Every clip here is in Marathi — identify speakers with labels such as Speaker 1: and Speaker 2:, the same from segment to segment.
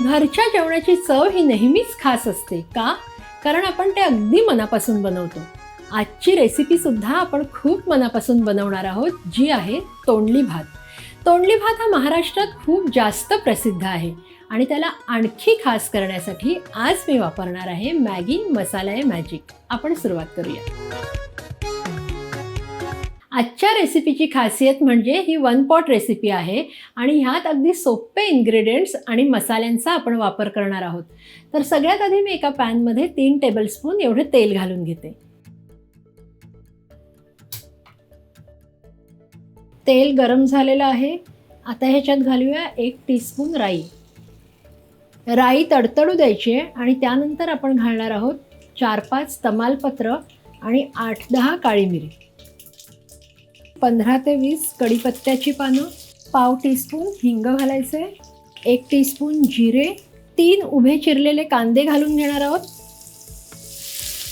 Speaker 1: घरच्या जेवणाची चव ही नेहमीच खास असते का? कारण आपण ते अगदी मनापासून बनवतो. आजची रेसिपी सुद्धा आपण खूप मनापासून बनवणार आहोत, जी आहे तोंडली भात. तोंडली भात हा महाराष्ट्रात खूप जास्त प्रसिद्ध आहे आणि त्याला आणखी खास करण्यासाठी आज मी वापरणार आहे मॅगी मसाला मॅजिक. आपण सुरुवात करूया. आजच्या रेसिपीची खासियत म्हणजे ही वन पॉट रेसिपी आहे आणि ह्यात अगदी सोपे इन्ग्रेडियंट्स आणि मसाल्यांचा आपण वापर करणार आहोत. तर सगळ्यात आधी मी एका पॅनमध्ये 3 टेबलस्पून एवढे तेल घालून घेते. तेल गरम झालेलं आहे. आता ह्याच्यात घालूया 1 टीस्पून राई. राई तडतडू द्यायची आहे आणि त्यानंतर आपण घालणार आहोत 4-5 तमालपत्र आणि 8-10 काळी मिरी, 15 ते 20 कढीपत्त्याची पानं, पाव टीस्पून हिंग घालायचे, 1 टीस्पून जिरे, 3 उभे चिरलेले कांदे घालून घेणार आहोत.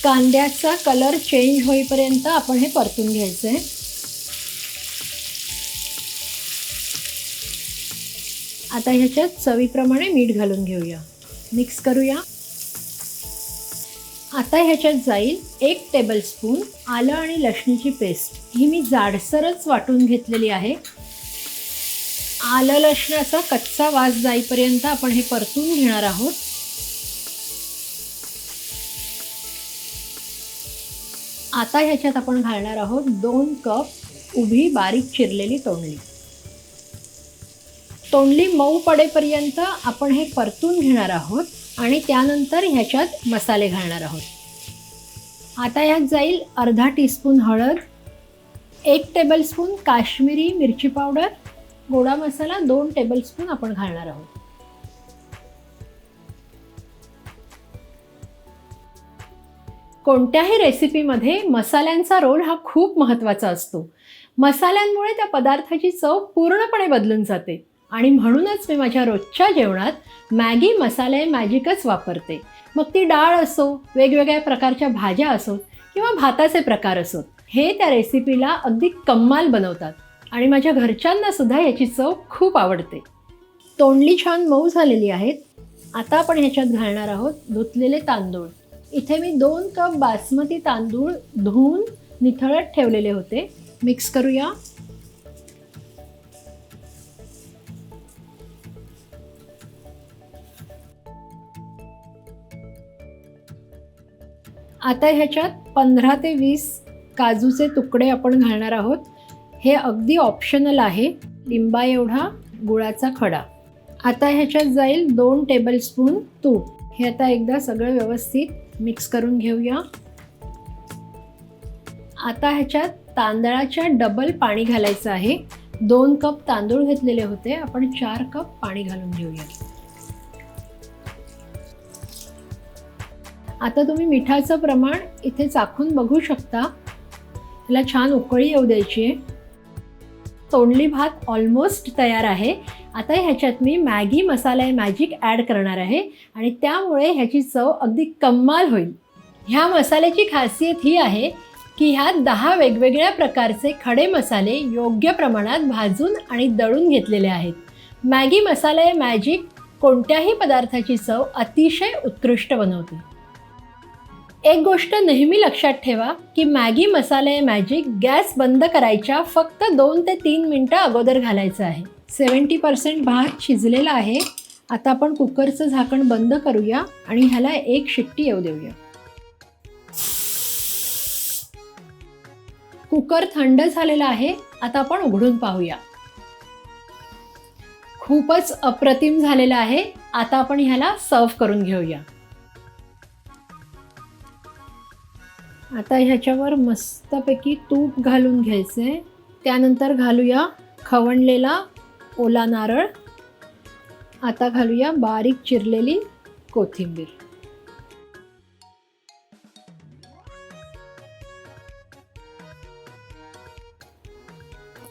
Speaker 1: कांद्याचा कलर चेंज होईपर्यंत आपण हे परतून घ्यायचं आहे. आता ह्याच्यात चवीप्रमाणे मीठ घालून घेऊया. मिक्स करूया. आता ह्याच्यात जाईल 1 टेबलस्पून आलं आणि लसणीची पेस्ट. ही मी जाडसरच वाटून घेतलेली आहे. आलं लसणाचा कच्चा वास जाईपर्यंत आपण हे परतून घेणार आहोत. आता ह्याच्यात आपण घालणार आहोत 2 कप उभी बारीक चिरलेली तोंडली. तोंडली मऊ पडेपर्यंत आपण हे परतून घेणार आहोत आणि त्यानंतर ह्याच्यात मसाले घालणार आहोत. आता ह्यात जाईल अर्धा टीस्पून हळद, 1 टेबलस्पून काश्मीरी मिरची पावडर, गोडा मसाला 2 टेबलस्पून आपण घालणार आहोत. कोणत्याही रेसिपीमध्ये मसाल्यांचा रोल हा खूप महत्त्वाचा असतो. मसाल्यांमुळे त्या पदार्थाची चव पूर्णपणे बदलून जाते आणि म्हणूनच मी माझ्या रोजच्या जेवणात मॅगी मसाला मॅजिकच वापरते. मग ती डाळ असो, वेगवेगळ्या प्रकारच्या भाज्या असोत किंवा भाताचे प्रकार असोत, हे त्या रेसिपीला अगदी कमाल बनवतात आणि माझ्या घरच्यांना सुद्धा याची चव खूप आवडते. तोंडली छान मऊ झालेली आहेत. आता आपण ह्याच्यात घालणार आहोत धुतलेले तांदूळ. इथे मी 2 कप बासमती तांदूळ धुवून निथळत ठेवलेले होते. मिक्स करूया. आता ह्याच्यात 15 ते 20 काजूचे तुकडे आपण घालणार आहोत. हे अगदी ऑप्शनल आहे. लिंबा एवढा गुळाचा खडा. आता ह्याच्यात जाईल 2 टेबलस्पून तूप. हे आता एकदा सगळं व्यवस्थित मिक्स करून घेऊया. आता ह्याच्यात तांदळाच्या डबल पाणी घालायचं आहे. 2 कप तांदूळ घेतलेले होते, आपण 4 कप पाणी घालून घेऊया. आता तुम्ही मिठाचं प्रमाण इथे चाखून बघू शकता. याला छान उकळी येऊ द्यायची आहे. तोंडली भात ऑलमोस्ट तयार आहे. आता ह्याच्यात मी मॅगी मसाला मॅजिक ॲड करणार आहे आणि त्यामुळे ह्याची चव अगदी कमाल होईल. ह्या मसाल्याची खासियत ही आहे की ह्यात 10 वेगवेगळ्या प्रकारचे खडे मसाले योग्य प्रमाणात भाजून आणि दळून घेतलेले आहेत. मॅगी मसाला मॅजिक कोणत्याही पदार्थाची चव अतिशय उत्कृष्ट बनवते. एक गोष्ट नेहमी लक्षात ठेवा की मॅगी मसाला मॅजिक गॅस बंद करायच्या फक्त 2 ते 3 मिनटं अगोदर घालायचं आहे. 70% भात शिजलेला आहे. आता आपण कुकरचं झाकण बंद करूया आणि ह्याला 1 शिट्टी येऊ देऊया. कुकर थंड झालेला आहे. आता आपण उघडून पाहूया. खूपच अप्रतिम झालेला आहे. आता आपण ह्याला सर्व करून घेऊया. आता ह्याच्यावर मस्तपैकी तूप घालून घ्यायचे. त्यानंतर घालूया खवणलेला ओला नारळ. आता घालूया बारीक चिरलेली कोथिंबीर.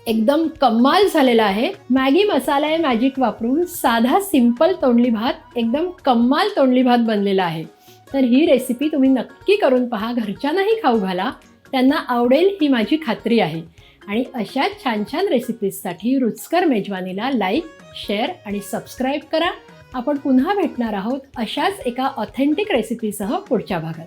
Speaker 1: एकदम कमाल झालेला आहे. मॅगी मसाला मॅजिक वापरून साधा सिंपल तोंडली भात एकदम कमाल तोंडली भात बनलेला आहे. तर ही रेसिपी तुम्ही नक्की करून पहा. घरच्यांनाही खाऊ घाला. त्यांना आवडेल ही माझी खात्री आहे. आणि अशा छान छान रेसिपीजसाठी रुचकर मेजवानीला लाईक, शेअर आणि सबस्क्राईब करा. आपण पुन्हा भेटणार आहोत अशाच एका ऑथेंटिक रेसिपीसह पुढच्या भागात.